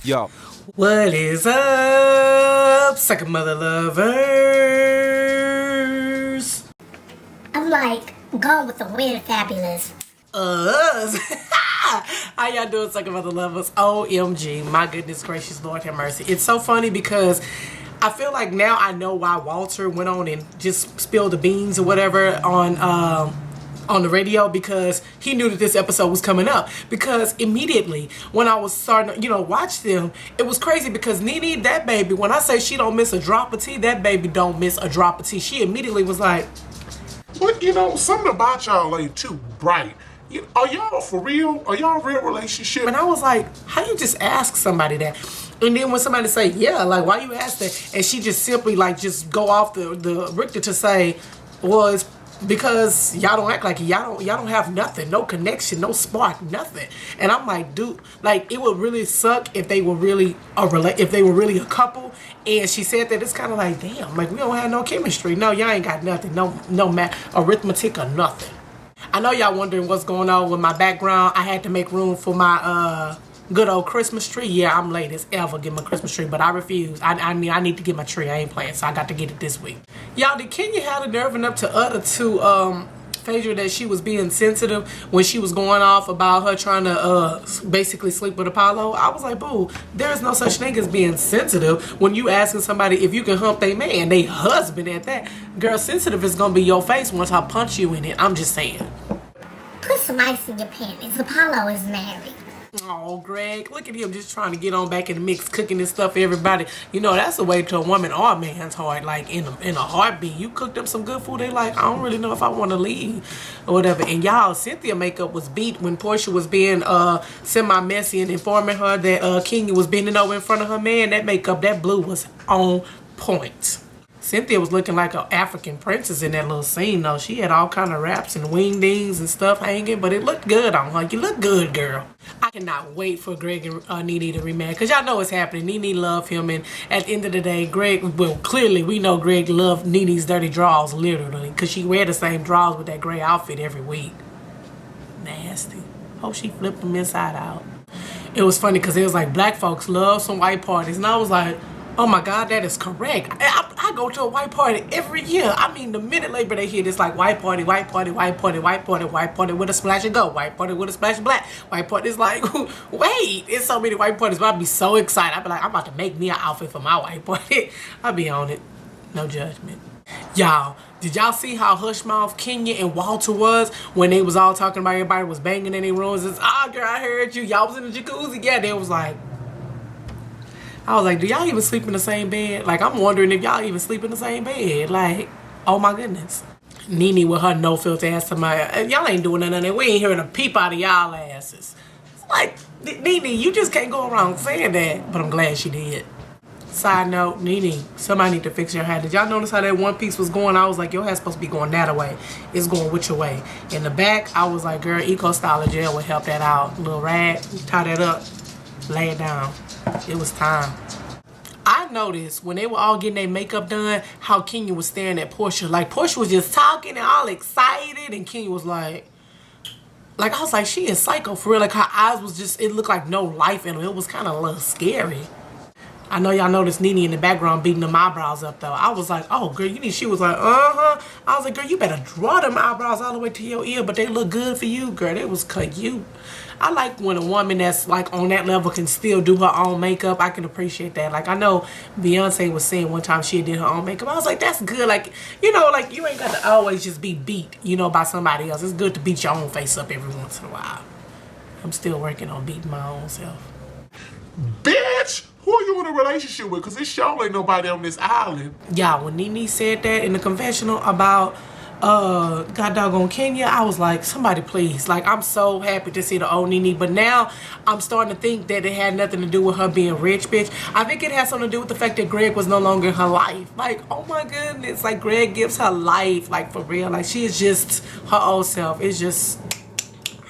Yo. What is up, second mother lovers? I'm like, gone with the wind fabulous. Us. How y'all doing, second mother lovers? OMG, my goodness gracious, Lord have mercy. It's so funny because I feel like now I know why Walter went on and just spilled the beans or whatever on the radio, because he knew that this episode was coming up. Because immediately when I was starting to, watch them, it was crazy because Nene, that baby, when I say she don't miss a drop of tea, that baby don't miss a drop of tea. She immediately was like, but something about y'all ain't too bright. Are y'all for real? Are y'all a real relationship? and I was like, how you just ask somebody that? And then when somebody say, yeah, like, why you ask that? And she just simply like just go off the Richter to say, well, it's because y'all don't act like it. Y'all don't have nothing, no connection, no spark, nothing. And I'm like, dude, like, it would really suck if they were really a couple. And she said that. It's kind of like, damn, like, we don't have no chemistry. No, y'all ain't got nothing, no math, arithmetic or nothing. I know y'all wondering what's going on with my background. I had to make room for my good old Christmas tree. Yeah, I'm late as ever getting my Christmas tree, but I refuse. I mean, I need to get my tree. I ain't playing, so I got to get it this week. Y'all, did Kenya have the nerve enough to utter to Phaedra that she was being sensitive when she was going off about her trying to basically sleep with Apollo? I was like, boo, there's no such thing as being sensitive when you asking somebody if you can hump they man, they husband at that. Girl, sensitive is gonna be your face once I punch you in it. I'm just saying. Put some ice in your panties. Apollo is married. Oh, Greg, look at him just trying to get on back in the mix, cooking this stuff for everybody. That's a way to a woman or a man's heart. Like, in a heartbeat, you cooked up some good food, they like, I don't really know if I want to leave or whatever. And y'all, Cynthia makeup was beat when Portia was being semi-messy and informing her that Kenya was bending over in front of her man. That makeup, that blue was on point. Cynthia was looking like an African princess in that little scene, though. She had all kind of wraps and wingdings and stuff hanging, but it looked good on her. You look good, girl. I cannot wait for Greg and Nene to remarry, because y'all know what's happening. Nene loved him, and at the end of the day, clearly we know Greg loved Nene's dirty drawers, literally, because she wear the same drawers with that gray outfit every week. Nasty. Hope she flipped them inside out. It was funny because it was like, black folks love some white parties, and I was like, oh my God, that is correct. I go to a white party every year. I mean, the minute Labor Day hit, it's like white party, white party, white party, white party, white party with a splash of gold, white party with a splash of black, white party. It's like, wait, it's so many white parties, but I'd be so excited. I'd be like, I'm about to make me an outfit for my white party. I'd be on it. No judgment. Y'all, did y'all see how hushmouth Kenya and Walter was when they was all talking about everybody was banging in their rooms? It's, girl, I heard you. Y'all was in the jacuzzi. Yeah, they was like, I was like, do y'all even sleep in the same bed? Like, I'm wondering if y'all even sleep in the same bed. Like, oh my goodness. Nene with her no filter ass to my, y'all ain't doing none of that. We ain't hearing a peep out of y'all asses. It's like, Nene, you just can't go around saying that. But I'm glad she did. Side note, Nene, somebody need to fix your hair. Did y'all notice how that one piece was going? I was like, your hair's supposed to be going that way. It's going which way? In the back, I was like, girl, Eco Styler Gel would help that out. Little rag, tie that up, lay it down. It was time. I noticed when they were all getting their makeup done, how Kenya was staring at Portia. Like, Portia was just talking and all excited, and Kenya was like I was like, she is psycho for real. Like, her eyes was just, it looked like no life in them. It was kind of a little scary. I know y'all noticed Nene in the background beating them eyebrows up, though. I was like, oh, girl, you need, she was like, I was like, girl, you better draw them eyebrows all the way to your ear, but they look good for you, girl. They was cute. I like when a woman that's, like, on that level can still do her own makeup. I can appreciate that. Like, I know Beyonce was saying one time she did her own makeup. I was like, that's good. Like, like, you ain't got to always just be beat, by somebody else. It's good to beat your own face up every once in a while. I'm still working on beating my own self. Bitch! Who are you in a relationship with? Because it sure ain't nobody on this island. Yeah, when Nene said that in the confessional about God doggone Kenya, I was like, somebody please. Like, I'm so happy to see the old Nene, but now I'm starting to think that it had nothing to do with her being rich, bitch. I think it has something to do with the fact that Greg was no longer in her life. Like, oh my goodness, like, Greg gives her life, like, for real. Like, she is just her old self. It's just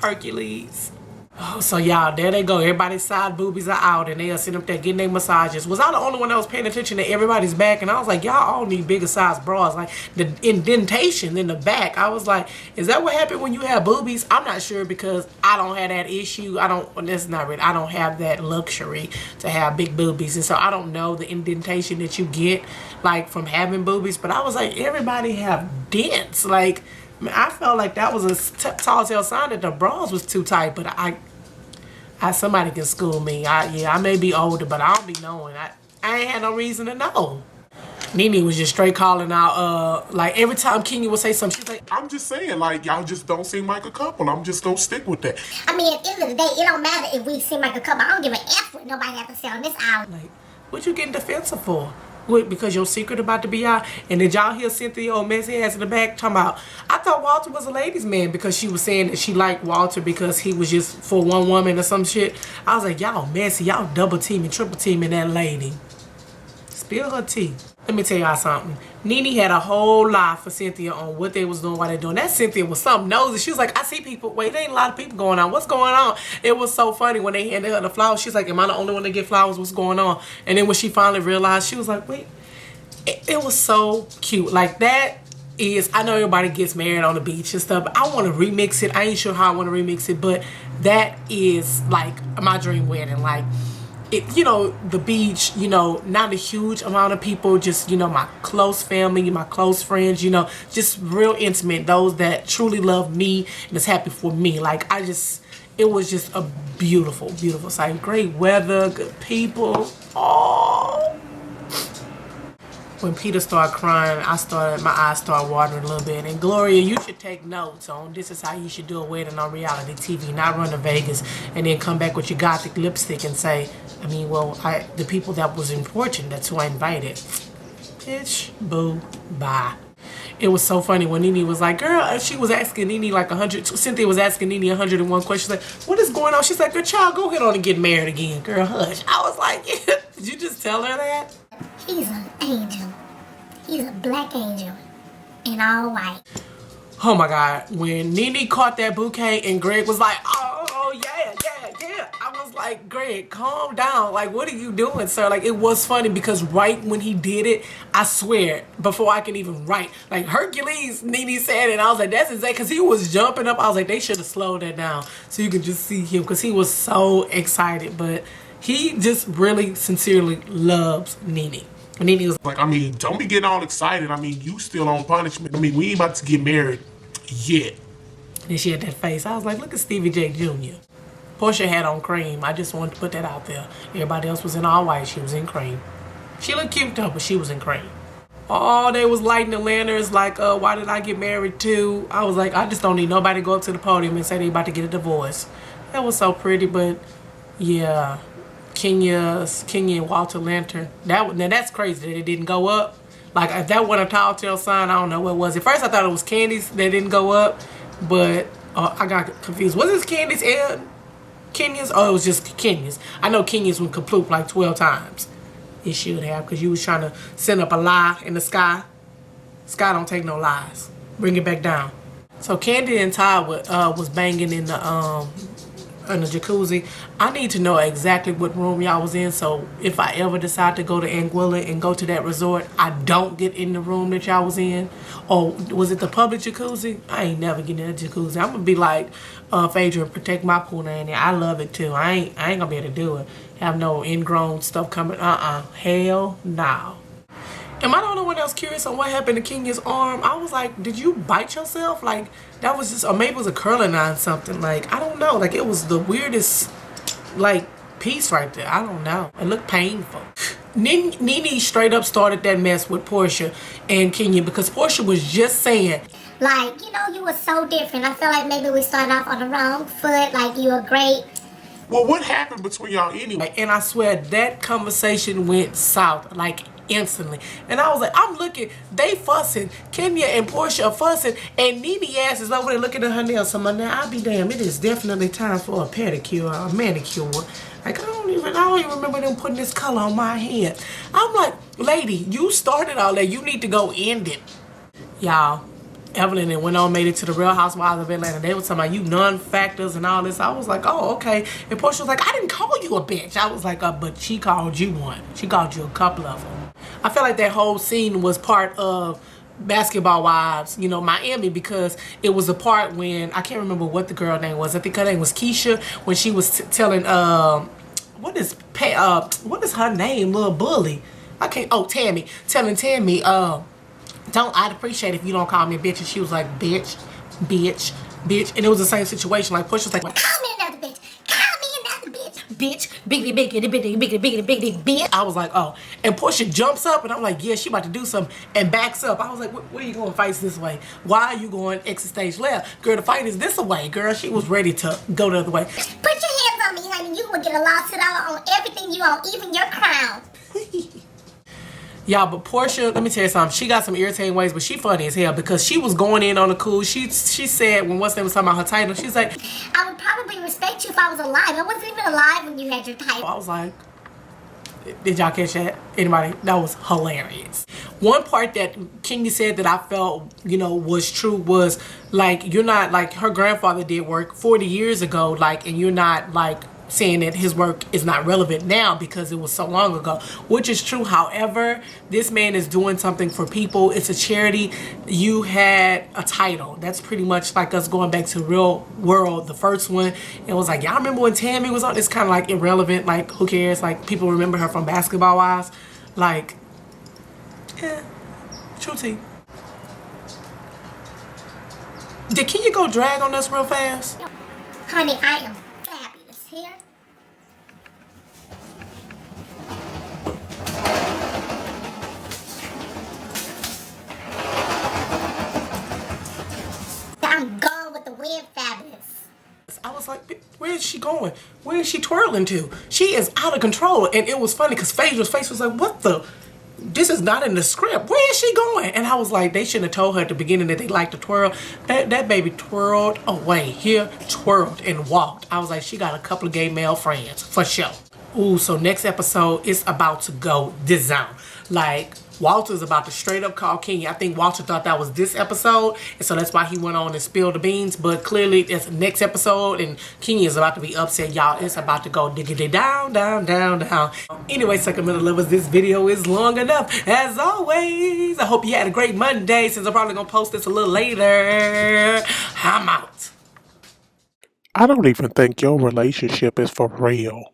Hercules. Oh, so y'all, there they go. Everybody's side boobies are out and they are sitting up there getting their massages. Was I the only one that was paying attention to everybody's back? And I was like, y'all all need bigger size bras. Like the indentation in the back. I was like, is that what happened when you have boobies? I'm not sure because I don't have that issue. I don't have that luxury to have big boobies. And so I don't know the indentation that you get like from having boobies. But I was like, everybody have dents. Like, I felt like that was a tall tale sign that the bras was too tight, but I somebody can school me. I may be older, but I don't be knowing. I ain't had no reason to know. Nene was just straight calling out, like every time Kenya would say something, she's like, I'm just saying, like, y'all just don't seem like a couple. I'm just gonna stick with that. I mean, at the end of the day, it don't matter if we seem like a couple. I don't give a F what nobody has to say on this hour. like, what you getting defensive for? What, because your secret about to be out? And did y'all hear Cynthia old messy ass in the back talking about, I thought Walter was a ladies man because she was saying that she liked Walter because he was just for one woman or some shit. I was like, y'all messy. Y'all double teaming, triple teaming that lady. Spill her tea. Let me tell y'all something. Nene had a whole lie for Cynthia on what they was doing, while they doing. That Cynthia was something nosy. She was like, I see people. Wait, there ain't a lot of people going on. What's going on? It was so funny when they handed her the flowers. She's like, am I the only one to get flowers? What's going on? And then when she finally realized, she was like, wait. It was so cute. Like that is, I know everybody gets married on the beach and stuff, but I want to remix it. I ain't sure how I want to remix it, but that is like my dream wedding. Like, it, you know, the beach, you know, not a huge amount of people, just, you know, my close family, my close friends, you know, just real intimate, those that truly love me and is happy for me. Like, it was just a beautiful, beautiful sight. Great weather, good people. Oh. When Peter started crying, my eyes started watering a little bit. And Gloria, you should take notes on this is how you should do a wedding on reality TV, not run to Vegas and then come back with your gothic lipstick and say, I mean, well, the people that was important, that's who I invited. Bitch, boo, bye. It was so funny when Nene was like, girl, she was asking Nene like Cynthia was asking Nene 101 questions. Like, what is going on? She's like, good child, go ahead on and get married again. Girl, hush. I was like, yeah. Did you just tell her that? He's an angel. He's a black angel. In all white. Oh my God. When Nene caught that bouquet and Greg was like, oh yeah. I was like, Greg, calm down. Like, what are you doing, sir? Like, it was funny because right when he did it, I swear, before I can even write, like Hercules, Nene said it. And I was like, that's exactly, because he was jumping up. I was like, they should have slowed that down so you can just see him because he was so excited. But he just really sincerely loves Nene. And Nene was like, I mean, don't be getting all excited. I mean, you still on punishment. I mean, we ain't about to get married yet. And she had that face. I was like, look at Stevie J Jr. Portia had on cream. I just wanted to put that out there. Everybody else was in all white. She was in cream. She looked cute though, but she was in cream. Oh, they was lighting the lanterns like, why did I get married too? I was like, I just don't need nobody to go up to the podium and say they about to get a divorce. That was so pretty, but yeah. Kenya and Walter Lantern. Now that's crazy that it didn't go up. Like, if that wasn't a tall tale sign, I don't know what was. At first I thought it was Candy's that didn't go up, but I got confused. Was this Candy's and Kenya's? Oh, it was just Kenya's. I know Kenya's went kaploop like 12 times. It should have, because you was trying to send up a lie in the sky. Sky don't take no lies. Bring it back down. So Candy and Todd was banging in the jacuzzi. I need to know exactly what room y'all was in, so if I ever decide to go to Anguilla and go to that resort, I don't get in the room that y'all was in. Or was it the public jacuzzi? I ain't never getting in a jacuzzi. I'm gonna be like Phaedra and protect my pool in there. I love it too. I ain't gonna be able to do it. Have no ingrown stuff coming. Hell no. Am I the only one that was curious on what happened to Kenya's arm? I was like, did you bite yourself? Like, that was just, or maybe it was a curling iron something. Like, I don't know. Like, it was the weirdest, like, piece right there. I don't know. It looked painful. Nene straight up started that mess with Portia and Kenya because Portia was just saying, like, you know, you were so different. I feel like maybe we started off on the wrong foot. Like, you were great. Well, what happened between y'all anyway? And I swear that conversation went south. Like, instantly. And I was like, I'm looking, they fussing. Kenya and Portia are fussing, and Nene ass is over there looking at her nails. So now I'll be damned, it is definitely time for a pedicure or a manicure. Like, I don't even remember them putting this color on my head. I'm like, lady, you started all that. You need to go end it. Y'all, Evelyn and went on, made it to the Real Housewives of Atlanta. They were talking about you non-factors and all this. I was like, oh, okay. And Portia was like, I didn't call you a bitch. I was like, but she called you one. She called you a couple of them. I felt like that whole scene was part of Basketball Wives, you know, Miami, because it was a part when, I can't remember what the girl name was. I think her name was Keisha, when she was telling, what is her name, little bully? Tammy. Telling Tammy, I'd appreciate if you don't call me a bitch. And she was like, bitch, bitch, bitch. And it was the same situation. Like, Push was like, Call me another bitch. Call me another bitch. Bitch, biggity, bitch. I was like, oh. And Portia jumps up, and I'm like, yeah, she about to do something, and backs up. I was like, where you going? Fights this way. Why are you going exit stage left? Girl, the fight is this way. Girl, she was ready to go the other way. Put your hands on me, honey. You will get a lawsuit on everything you own, even your crown. Y'all, but Portia, let me tell you something. She got some irritating ways, but she funny as hell because she was going in on the cool. She said when what's name was talking about her title, she's like, I would probably respect you if I was alive. I wasn't even alive when you had your title. I was like, did y'all catch that? Anybody? That was hilarious. One part that Kenyaaaa said that I felt, you know, was true was like, you're not like her grandfather did work 40 years ago, like, and you're not like saying that his work is not relevant now because it was so long ago, which is true. However, this man is doing something for people. It's a charity. You had a title. That's pretty much like us going back to Real World, the first one. It was like, y'all remember when Tammy was on? It's kind of like irrelevant. Like, who cares? Like, people remember her from Basketball Wives. Like, yeah, true tea. Did Kenyaaaa go drag on us real fast? Honey, I am fabulous here. I'm gone with the wind, fabulous. I was like, where is she going? Where is she twirling to? She is out of control. And it was funny because Phaedra's face was like, what the? This is not in the script. Where is she going? And I was like, they shouldn't have told her at the beginning that they like to twirl. That baby twirled away. Here, twirled and walked. I was like, she got a couple of gay male friends for sure. Ooh, so next episode is about to go down. Like, Walter's about to straight up call Kenyaaaa. I think Walter thought that was this episode, and so that's why he went on and spilled the beans. But clearly, it's next episode, and Kenyaaaa is about to be upset, y'all. It's about to go diggity down, down, down, down. Anyway, Sacramento lovers, this video is long enough. As always, I hope you had a great Monday, since I'm probably gonna post this a little later. I'm out. I don't even think your relationship is for real.